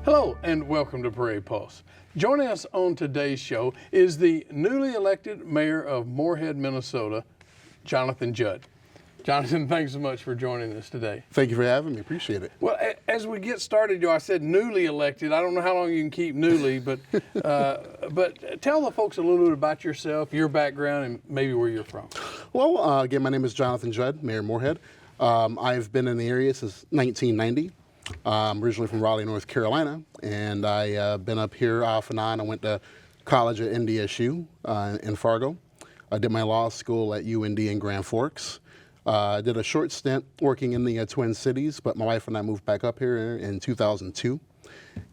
Hello and welcome to Prairie Pulse. Joining us on today's show is the newly elected mayor of Moorhead, Minnesota, Jonathan Judd. Jonathan, thanks so much for joining us today. Thank you for having me. Appreciate it. Well, as we get started, I said newly elected. I don't know how long you can keep newly, but tell the folks a little bit about yourself, your background, and maybe where you're from. Well, again, my name is Jonathan Judd, Mayor of Moorhead. I've been in the area since 1990. I'm originally from Raleigh, North Carolina, and I've been up here off and on. I went to college at NDSU in Fargo. I did my law school at UND in Grand Forks. I did a short stint working in the Twin Cities, but my wife and I moved back up here in 2002.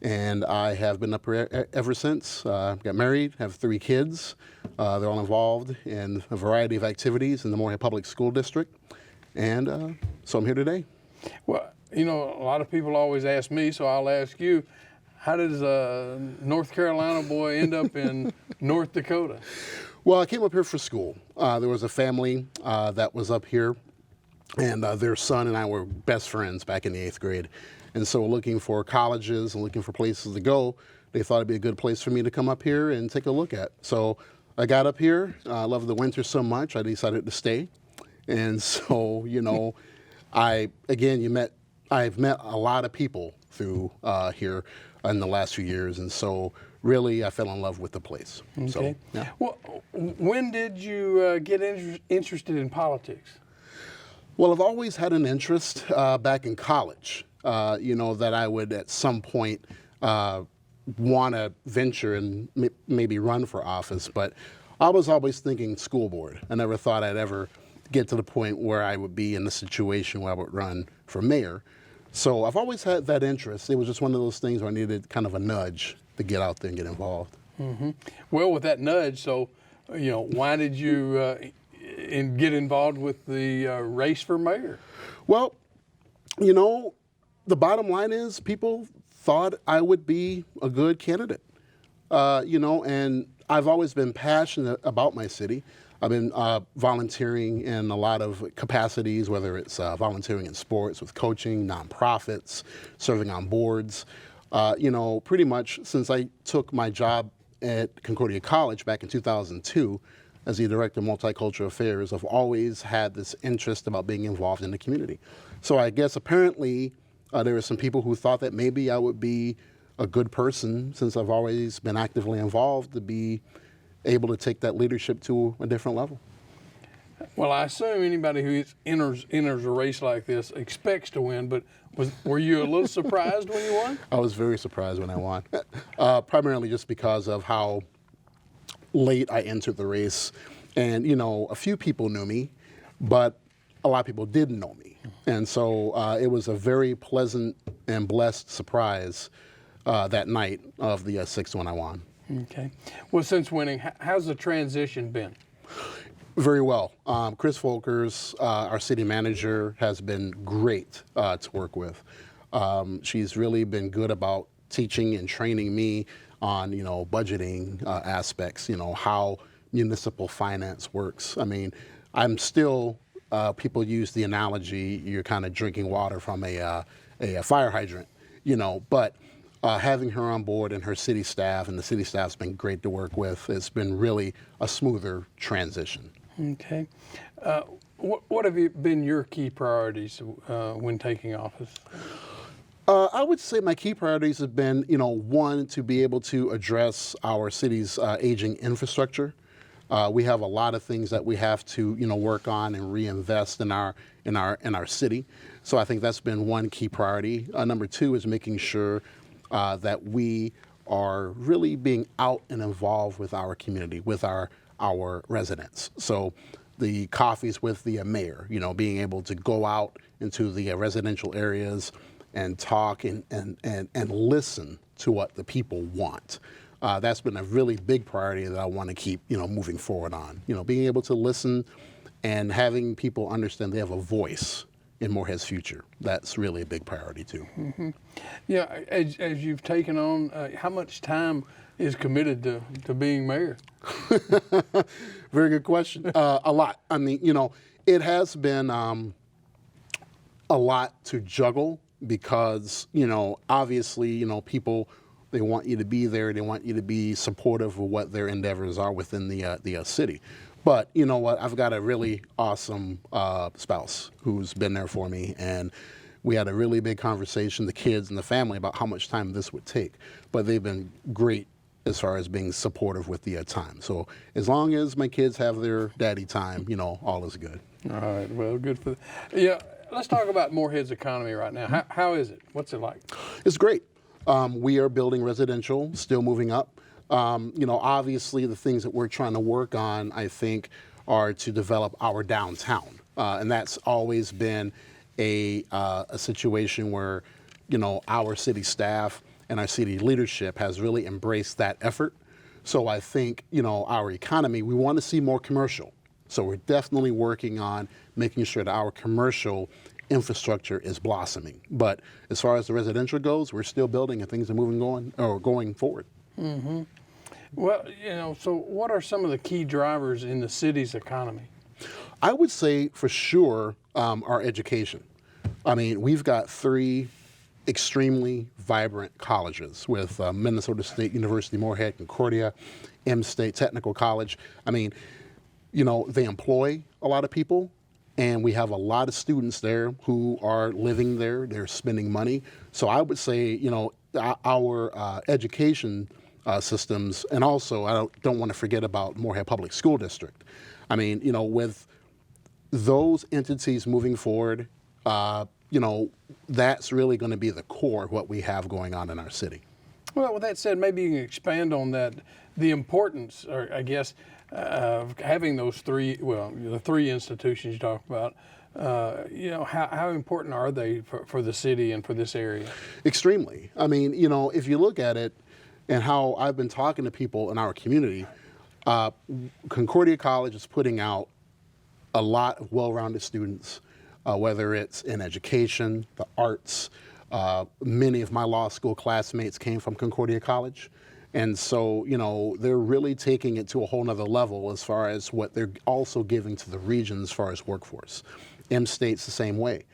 And I have been up here ever since. Got married, have 3 kids. They're all involved in a variety of activities in the Moorhead Public School District. And so I'm here today. Well, you know, a lot of people always ask me, so I'll ask you, how does a North Carolina boy end up in North Dakota? Well, I came up here for school. There was a family that was up here, and their son and I were best friends back in the 8th grade. And so looking for colleges and looking for places to go, they thought it'd be a good place for me to come up here and take a look at. So I got up here. I love the winter so much, I decided to stay. And so, you know, I've met a lot of people through here in the last few years. And so really, I fell in love with the place. Okay. So, yeah. Well, when did you get interested in politics? Well, I've always had an interest back in college, you know, that I would at some point want to venture and maybe run for office. But I was always thinking school board. I never thought I'd ever get to the point where I would be in a situation where I would run for mayor. So I've always had that interest. It was just one of those things where I needed kind of a nudge to get out there and get involved. Mm-hmm. Well, with that nudge, so, you know, why did you get involved with the race for mayor? Well, you know, the bottom line is people thought I would be a good candidate, you know, and I've always been passionate about my city. I've been volunteering in a lot of capacities, whether it's volunteering in sports, with coaching, nonprofits, serving on boards. You know, pretty much since I took my job at Concordia College back in 2002 as the Director of Multicultural Affairs, I've always had this interest about being involved in the community. So I guess apparently there were some people who thought that maybe I would be a good person, since I've always been actively involved, to be able to take that leadership to a different level. Well, I assume anybody who enters a race like this expects to win, but were you a little surprised when you won? I was very surprised when I won, primarily just because of how late I entered the race. And, you know, a few people knew me, but a lot of people didn't know me. And so it was a very pleasant and blessed surprise that night of the 6th when I won. Okay. Well, since winning, how's the transition been? Very well. Chris Folkers, our city manager, has been great to work with. She's really been good about teaching and training me on, you know, budgeting aspects, you know, how municipal finance works. I mean, I'm still, people use the analogy, you're kind of drinking water from a fire hydrant, you know, but having her on board and her city staff, and the city staff's been great to work with. It's been really a smoother transition. Okay. What have been your key priorities when taking office? I would say my key priorities have been, you know, one, to be able to address our city's aging infrastructure. We have a lot of things that we have to, you know, work on and reinvest in our city. So I think that's been one key priority. Number 2 is making sure that we are really being out and involved with our community, with our residents. So the coffees with the mayor, you know, being able to go out into the residential areas and talk and listen to what the people want. That's been a really big priority that I want to keep, you know, moving forward on. You know, being able to listen and having people understand they have a voice in Moorhead's future. That's really a big priority too. Mm-hmm. Yeah, as you've taken on, how much time is committed to being mayor? Very good question. A lot. I mean, you know, it has been a lot to juggle because, obviously, people, they want you to be there. They want you to be supportive of what their endeavors are within the city. But you know what? I've got a really awesome spouse who's been there for me, and we had a really big conversation, the kids and the family, about how much time this would take. But they've been great as far as being supportive with the time. So as long as my kids have their daddy time, all is good. All right. Well, good for. Yeah. Let's talk about Morehead's economy right now. How is it? What's it like? It's great. We are building residential, still moving up. Obviously the things that we're trying to work on, I think, are to develop our downtown. And that's always been a situation where, our city staff and our city leadership has really embraced that effort. So I think, our economy, we want to see more commercial. So we're definitely working on making sure that our commercial infrastructure is blossoming. But as far as the residential goes, we're still building and things are going forward. Mm-hmm. Well, so what are some of the key drivers in the city's economy? I would say for sure our education. I mean, we've got 3 extremely vibrant colleges with Minnesota State University, Morehead, Concordia, M-State Technical College. I mean, they employ a lot of people, and we have a lot of students there who are living there. They're spending money. So I would say, our education systems, and also I don't want to forget about Morehead Public School District. I mean, with those entities moving forward, that's really going to be the core of what we have going on in our city. Well, with that said, maybe you can expand on that, the importance, or I guess, of having those the 3 institutions you talked about. How important are they for the city and for this area? Extremely. I mean, if you look at it and how I've been talking to people in our community, Concordia College is putting out a lot of well-rounded students, whether it's in education, the arts. Many of my law school classmates came from Concordia College. And so, they're really taking it to a whole nother level as far as what they're also giving to the region as far as workforce. M-State's the same way.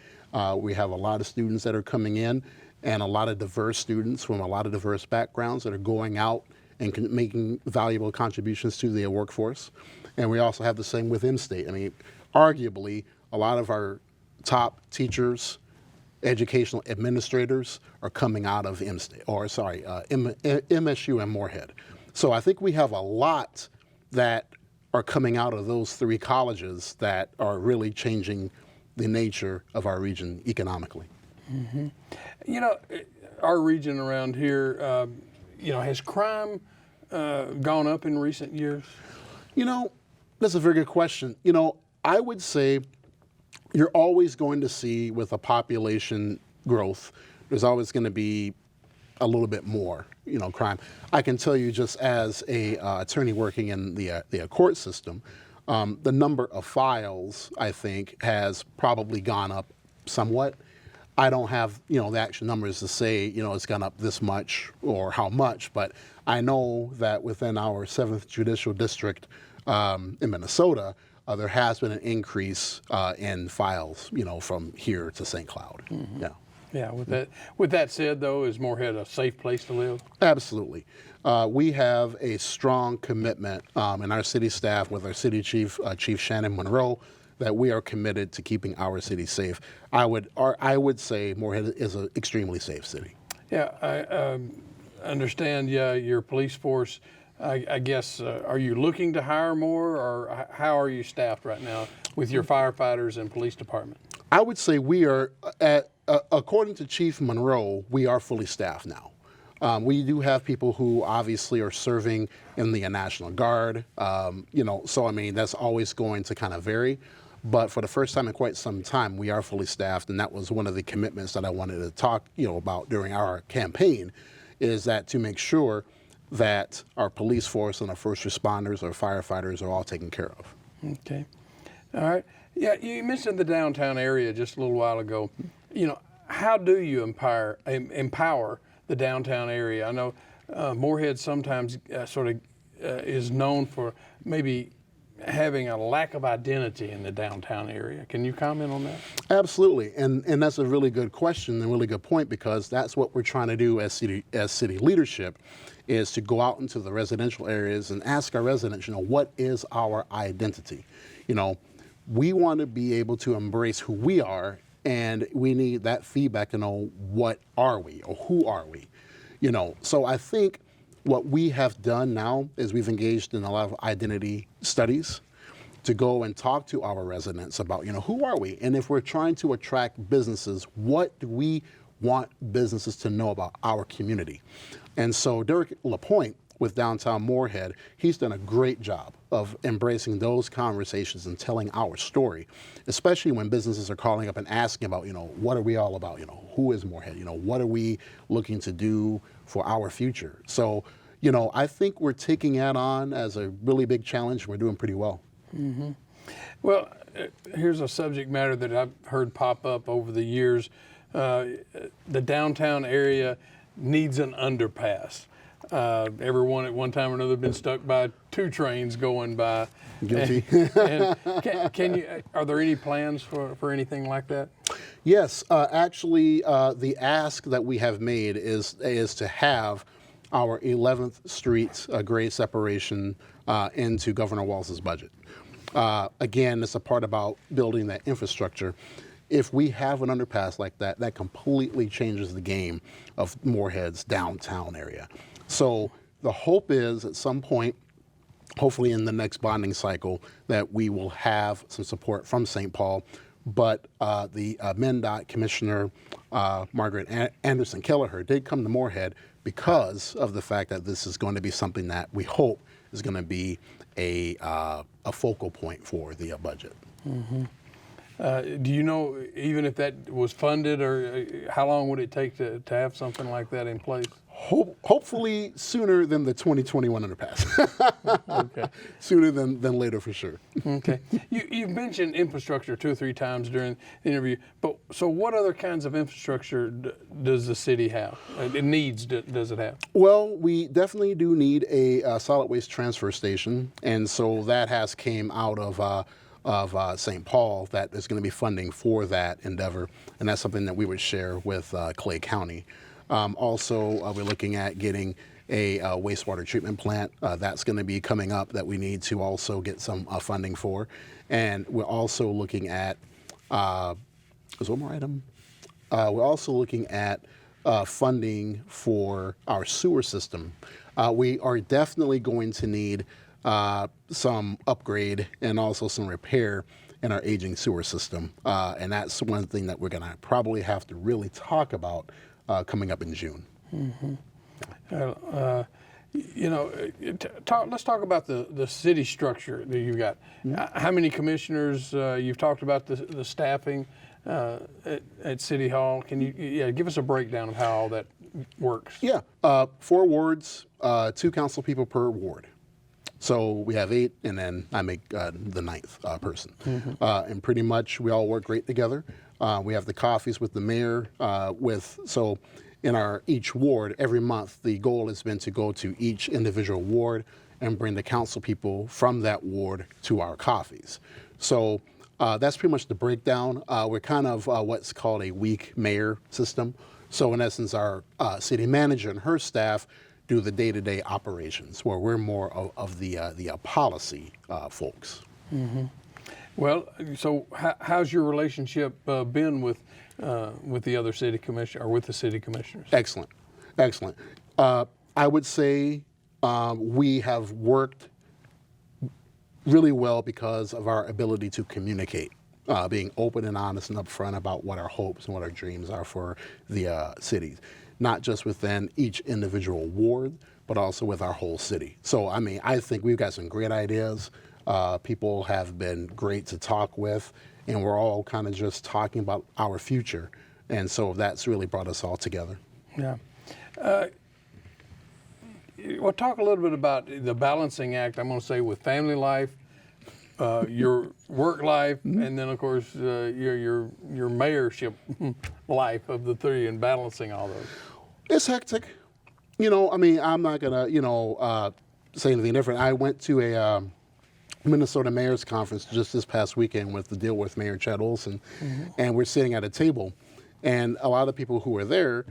We have a lot of students that are coming in, and a lot of diverse students from a lot of diverse backgrounds that are going out and making valuable contributions to their workforce. And we also have the same with M-State. I mean, arguably, a lot of our top teachers, educational administrators are coming out of MSU and Morehead. So I think we have a lot that are coming out of those 3 colleges that are really changing the nature of our region economically. Mm-hmm. Our region around here, has crime gone up in recent years? That's a very good question. I would say you're always going to see, with a population growth, there's always going to be a little bit more, crime. I can tell you, just as a attorney working in the court system, the number of files, I think, has probably gone up somewhat. I don't have, the actual numbers to say, it's gone up this much or how much, but I know that within our 7th Judicial District in Minnesota, there has been an increase in files, from here to St. Cloud. Mm-hmm. Yeah. Yeah. With that said, though, is Morehead a safe place to live? Absolutely. We have a strong commitment in our city staff with our city chief, Chief Shannon Monroe, that we are committed to keeping our city safe. I would say Morehead is an extremely safe city. Yeah, I understand. Yeah, your police force. I guess, are you looking to hire more, or how are you staffed right now with your firefighters and police department? I would say we are, according to Chief Monroe, we are fully staffed now. We do have people who obviously are serving in the National Guard, so I mean, that's always going to kind of vary. But for the first time in quite some time, we are fully staffed, and that was one of the commitments that I wanted to talk, about during our campaign, is that to make sure that our police force and our first responders, our firefighters are all taken care of. Okay. All right. Yeah, you mentioned the downtown area just a little while ago. How do you empower the downtown area? I know Morehead sometimes is known for maybe having a lack of identity in the downtown area. Can you comment on that? Absolutely, and that's a really good question and a really good point, because that's what we're trying to do as city leadership, is to go out into the residential areas and ask our residents, what is our identity? We want to be able to embrace who we are, and we need that feedback to know what are we or who are we. So I think what we have done now is we've engaged in a lot of identity studies to go and talk to our residents about, who are we? And if we're trying to attract businesses, what do we want businesses to know about our community? And so Derek LaPointe with Downtown Moorhead, he's done a great job of embracing those conversations and telling our story, especially when businesses are calling up and asking about, what are we all about? Who is Moorhead? What are we looking to do for our future? So, I think we're taking that on as a really big challenge. We're doing pretty well. Mm-hmm. Well, here's a subject matter that I've heard pop up over the years. The downtown area needs an underpass. Everyone at one time or another been stuck by 2 trains going by. Guilty. And can you? Are there any plans for anything like that? Yes, actually, the ask that we have made is to have our 11th Street grade separation into Governor Walz's budget. Again, it's a part about building that infrastructure. If we have an underpass like that, that completely changes the game of Moorhead's downtown area. So the hope is at some point, hopefully in the next bonding cycle, that we will have some support from St. Paul. But the MnDOT Commissioner, Margaret Anderson Kelleher, did come to Moorhead because of the fact that this is going to be something that we hope is going to be a focal point for the budget. Mm-hmm. Do you know, even if that was funded, or how long would it take to have something like that in place? Hopefully sooner than the 2021 underpass. Okay. Sooner than later for sure. Okay. You've mentioned infrastructure 2 or 3 times during the interview, but so what other kinds of infrastructure does the city have? Does it have? Well, we definitely do need a solid waste transfer station, and so that has came out of St. Paul, that is going to be funding for that endeavor, and that's something that we would share with Clay County. Also, we're looking at getting a wastewater treatment plant. That's going to be coming up that we need to also get some funding for. And we're also looking at, there's one more item. We're also looking at funding for our sewer system. We are definitely going to need some upgrade and also some repair in our aging sewer system. And that's one thing that we're going to probably have to really talk about coming up in June. Mm-hmm. Let's talk about the city structure that you've got. Mm-hmm. How many commissioners? You've talked about the staffing at City Hall. Can you give us a breakdown of how all that works? Yeah, 4 wards, 2 council people per ward. So we have 8, and then I make the 9th person. Mm-hmm. And pretty much we all work great together. We have the coffees with the mayor. So in each ward, every month, the goal has been to go to each individual ward and bring the council people from that ward to our coffees. So that's pretty much the breakdown. We're kind of what's called a weak mayor system. So in essence, our city manager and her staff do the day-to-day operations, where we're more of the policy folks. Mm-hmm. Well, so how's your relationship been with the other city commissioner, or with the city commissioners? Excellent. I would say we have worked really well because of our ability to communicate, being open and honest and upfront about what our hopes and what our dreams are for the cities, not just within each individual ward, but also with our whole city. So, I think we've got some great ideas. People have been great to talk with, and we're all kind of just talking about our future. And so that's really brought us all together. Yeah. Well, talk a little bit about the balancing act, I'm going to say, with family life, your work life, mm-hmm. and then, of course, your mayorship life of the 3, and balancing all those. It's hectic. I'm not going to, say anything different. I went to Minnesota Mayor's Conference just this past weekend with the deal with Mayor Chad Olson, and we're sitting at a table, and a lot of people who are there,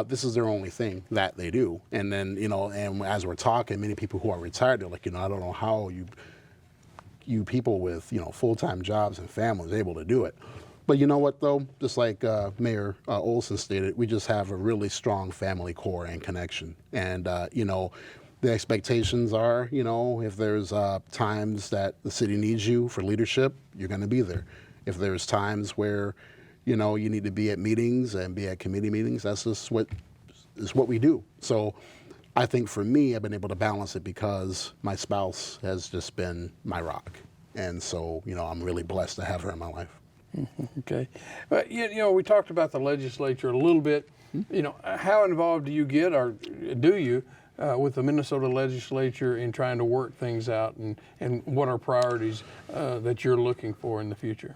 this is their only thing that they do. And then, and as we're talking, many people who are retired, they're like, I don't know how you people with, full-time jobs and families are able to do it. But you know what, though? Just like Mayor Olson stated, we just have a really strong family core and connection. And, the expectations are, if there's times that the city needs you for leadership, you're going to be there. If there's times where, you need to be at meetings and be at committee meetings, that's just what we do. So I think for me, I've been able to balance it because my spouse has just been my rock. And so, I'm really blessed to have her in my life. Okay. We talked about the legislature a little bit. How involved do you get, or do you, with the Minnesota legislature in trying to work things out, and what are priorities that you're looking for in the future?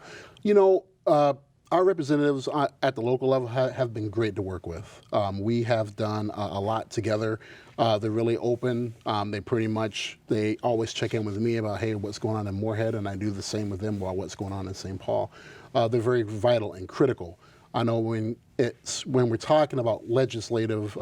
Our representatives at the local level have been great to work with. We have done a lot together. They're really open. They always check in with me about, hey, what's going on in Moorhead, and I do the same with them about what's going on in St. Paul. They're very vital and critical. I know when we're talking about legislative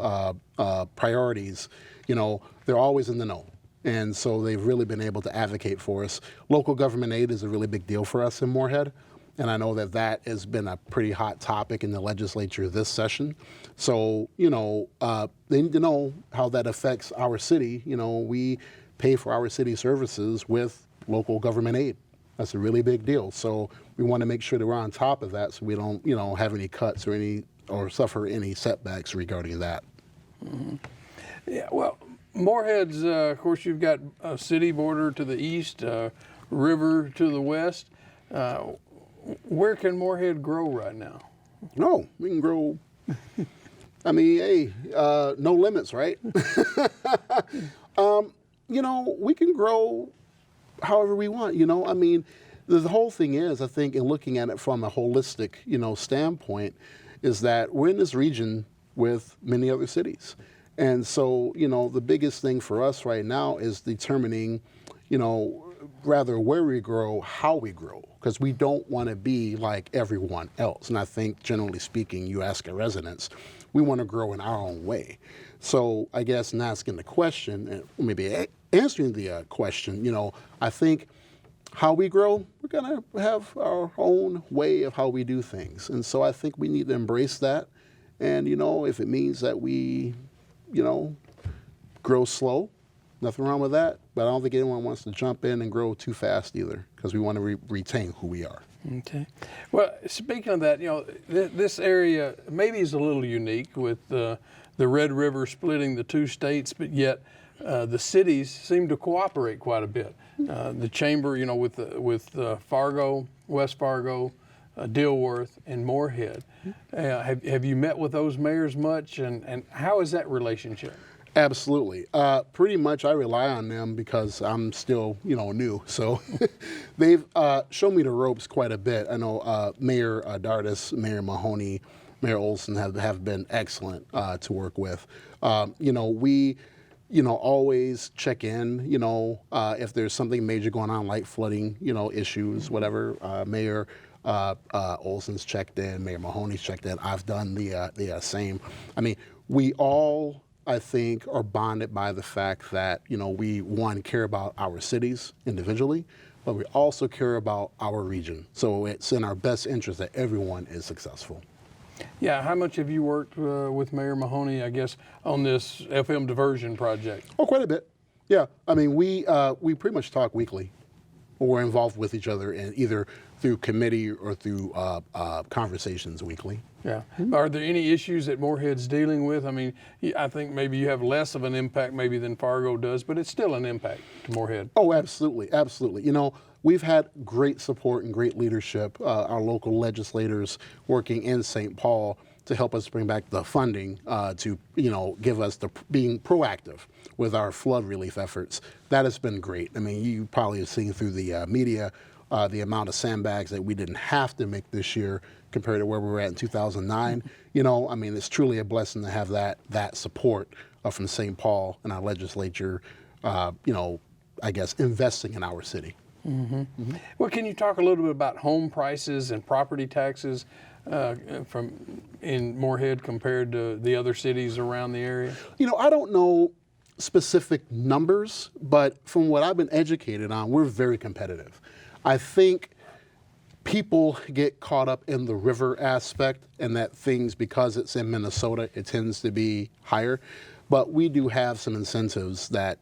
priorities, they're always in the know. And so they've really been able to advocate for us. Local government aid is a really big deal for us in Moorhead. And I know that has been a pretty hot topic in the legislature this session. So, they need to know how that affects our city. We pay for our city services with local government aid. That's a really big deal. So we want to make sure that we're on top of that so we don't, have any cuts or suffer any setbacks regarding that. Mm-hmm. Yeah, well, Moorhead's, of course, you've got a city border to the east, river to the west. Where can Moorhead grow right now? No, we can grow. I mean, hey, no limits, right? We can grow however we want. I mean, the whole thing is, I think, in looking at it from a holistic, standpoint, is that we're in this region with many other cities. And so, the biggest thing for us right now is determining, rather where we grow, how we grow, because we don't want to be like everyone else. And I think, generally speaking, you ask a residents, we want to grow in our own way. So I guess in asking the question, and maybe answering the question, I think how we grow, we're going to have our own way of how we do things. And so I think we need to embrace that. And, if it means that we, grow slow, nothing wrong with that, but I don't think anyone wants to jump in and grow too fast either, because we want to retain who we are. Okay. Well, speaking of that, this area maybe is a little unique with the Red River splitting the two states, but yet the cities seem to cooperate quite a bit. The chamber, with Fargo, West Fargo, Dilworth, and Moorhead. Have you met with those mayors much, and how is that relationship? Absolutely. Pretty much I rely on them because I'm still, new. So they've shown me the ropes quite a bit. I know Mayor Dardis, Mayor Mahoney, Mayor Olson have been excellent to work with. We always check in, if there's something major going on like flooding, issues, whatever. Mayor Olson's checked in, Mayor Mahoney's checked in. I've done the same. I mean, we all, I think, are bonded by the fact that, we, one, care about our cities individually, but we also care about our region. So it's in our best interest that everyone is successful. Yeah, how much have you worked with Mayor Mahoney, I guess, on this FM diversion project? Oh, quite a bit. Yeah, I mean, we pretty much talk weekly. We're involved with each other in either through committee or through conversations weekly. Yeah. Are there any issues that Moorhead's dealing with? I mean, I think maybe you have less of an impact maybe than Fargo does, but it's still an impact to Moorhead. Oh, absolutely, absolutely. We've had great support and great leadership, our local legislators working in St. Paul to help us bring back the funding to, give us being proactive with our flood relief efforts. That has been great. I mean, you probably have seen through the media the amount of sandbags that we didn't have to make this year compared to where we were at in 2009. I mean, it's truly a blessing to have that support from St. Paul and our legislature, I guess, investing in our city. Well, can you talk a little bit about home prices and property taxes in Morehead compared to the other cities around the area? I don't know specific numbers, but from what I've been educated on, we're very competitive. I think people get caught up in the river aspect and that things, because it's in Minnesota, it tends to be higher. But we do have some incentives that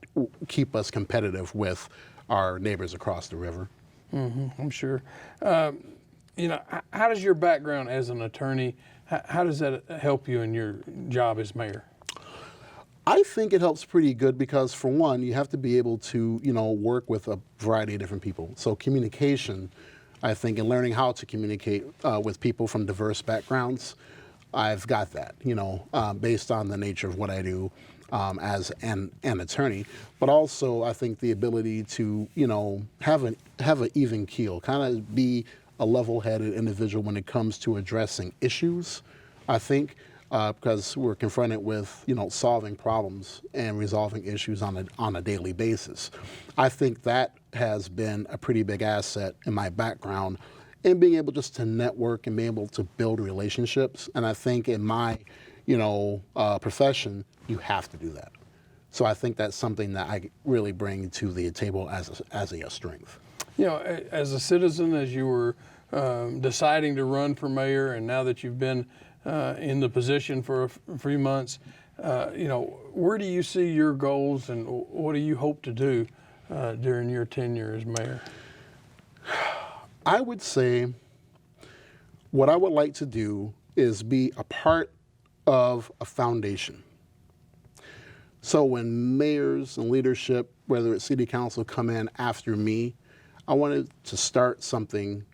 keep us competitive with our neighbors across the river. I'm sure. How does your background as an attorney, how does that help you in your job as mayor? I think it helps pretty good because, for one, you have to be able to, work with a variety of different people. So communication, I think, and learning how to communicate with people from diverse backgrounds, I've got that, based on the nature of what I do as an attorney. But also, I think the ability to, have an even keel, kind of be a level-headed individual when it comes to addressing issues, I think. Because we're confronted with, solving problems and resolving issues on a daily basis. I think that has been a pretty big asset in my background in being able just to network and be able to build relationships. And I think in my, profession, you have to do that. So I think that's something that I really bring to the table as a strength. As a citizen, as you were deciding to run for mayor, and now that you've been in the position for a few months, where do you see your goals and what do you hope to do during your tenure as mayor? I would say what I would like to do is be a part of a foundation. So when mayors and leadership, whether it's city council, come in after me, I wanted to start something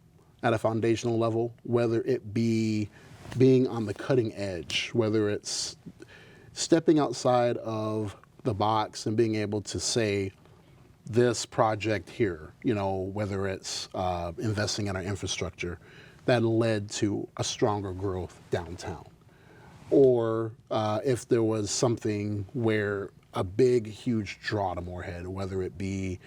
at a foundational level, whether it be being on the cutting edge, whether it's stepping outside of the box and being able to say, this project here, whether it's investing in our infrastructure, that led to a stronger growth downtown. Or if there was something where a big, huge draw to Morehead, whether it be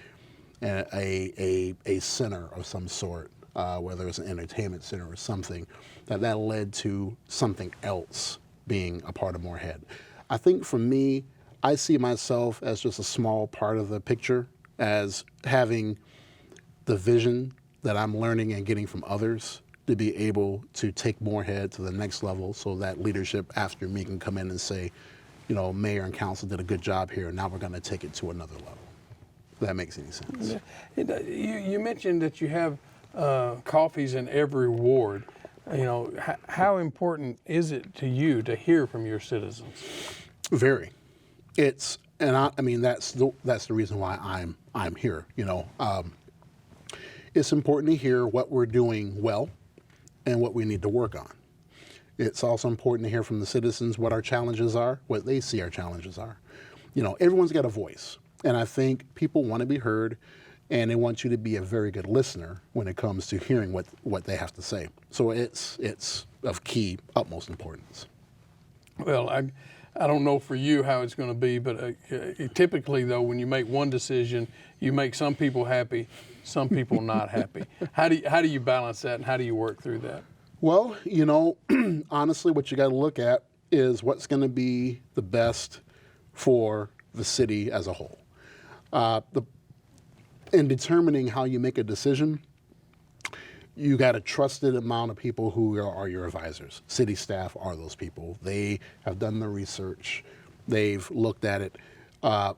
a center of some sort, whether it's an entertainment center or something, that led to something else being a part of Morehead. I think for me, I see myself as just a small part of the picture, as having the vision that I'm learning and getting from others to be able to take Morehead to the next level so that leadership after me can come in and say, mayor and council did a good job here, and now we're going to take it to another level. If that makes any sense. Yeah. You mentioned that you have coffees in every ward. How important is it to you to hear from your citizens? Very. That's the reason why I'm here. It's important to hear what we're doing well and what we need to work on. It's also important to hear from the citizens what our challenges are, what they see our challenges are. Everyone's got a voice, and I think people want to be heard, and they want you to be a very good listener when it comes to hearing what they have to say. So it's of utmost importance. Well, I don't know for you how it's going to be, but typically, though, when you make one decision, you make some people happy, some people not happy. How do you balance that, and how do you work through that? Well, honestly, what you got to look at is what's going to be the best for the city as a whole. In determining how you make a decision, you got a trusted amount of people who are your advisors. City staff are those people. They have done the research. They've looked at it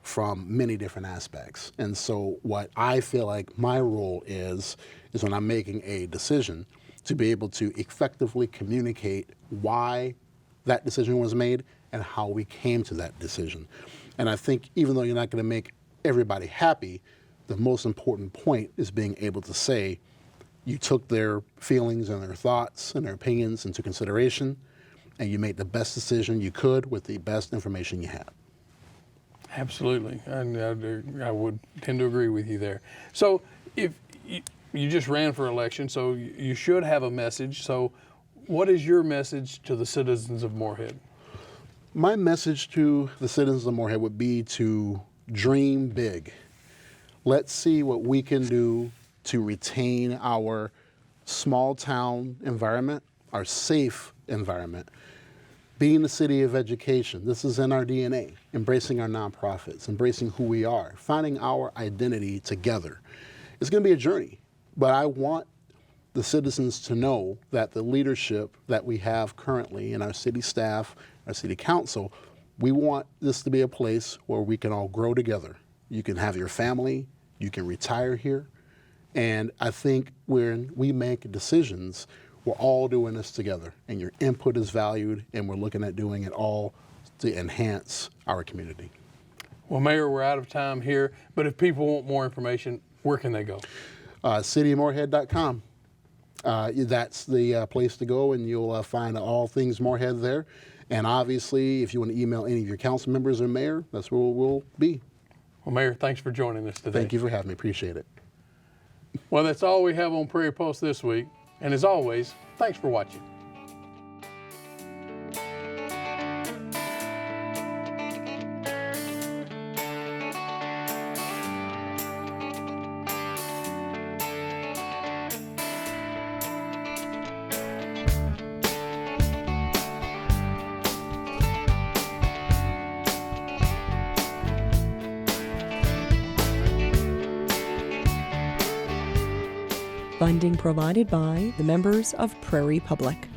from many different aspects. And so what I feel like my role is when I'm making a decision to be able to effectively communicate why that decision was made and how we came to that decision. And I think even though you're not going to make everybody happy, the most important point is being able to say, you took their feelings and their thoughts and their opinions into consideration, and you made the best decision you could with the best information you had. Absolutely. I would tend to agree with you there. So if you just ran for election, so you should have a message. So what is your message to the citizens of Morehead? My message to the citizens of Morehead would be to dream big. Let's see what we can do to retain our small town environment, our safe environment. Being the city of education, this is in our DNA, embracing our nonprofits, embracing who we are, finding our identity together. It's going to be a journey, but I want the citizens to know that the leadership that we have currently in our city staff, our city council, we want this to be a place where we can all grow together. You can have your family, you can retire here, and I think when we make decisions, we're all doing this together, and your input is valued, and we're looking at doing it all to enhance our community. Well, Mayor, we're out of time here, but if people want more information, where can they go? Cityofmorehead.com. That's the place to go, and you'll find all things Morehead there. And obviously, if you want to email any of your council members or mayor, that's where we'll be. Well, Mayor, thanks for joining us today. Thank you for having me. Appreciate it. Well, that's all we have on Prairie Pulse this week. And as always, thanks for watching. Funding provided by the members of Prairie Public.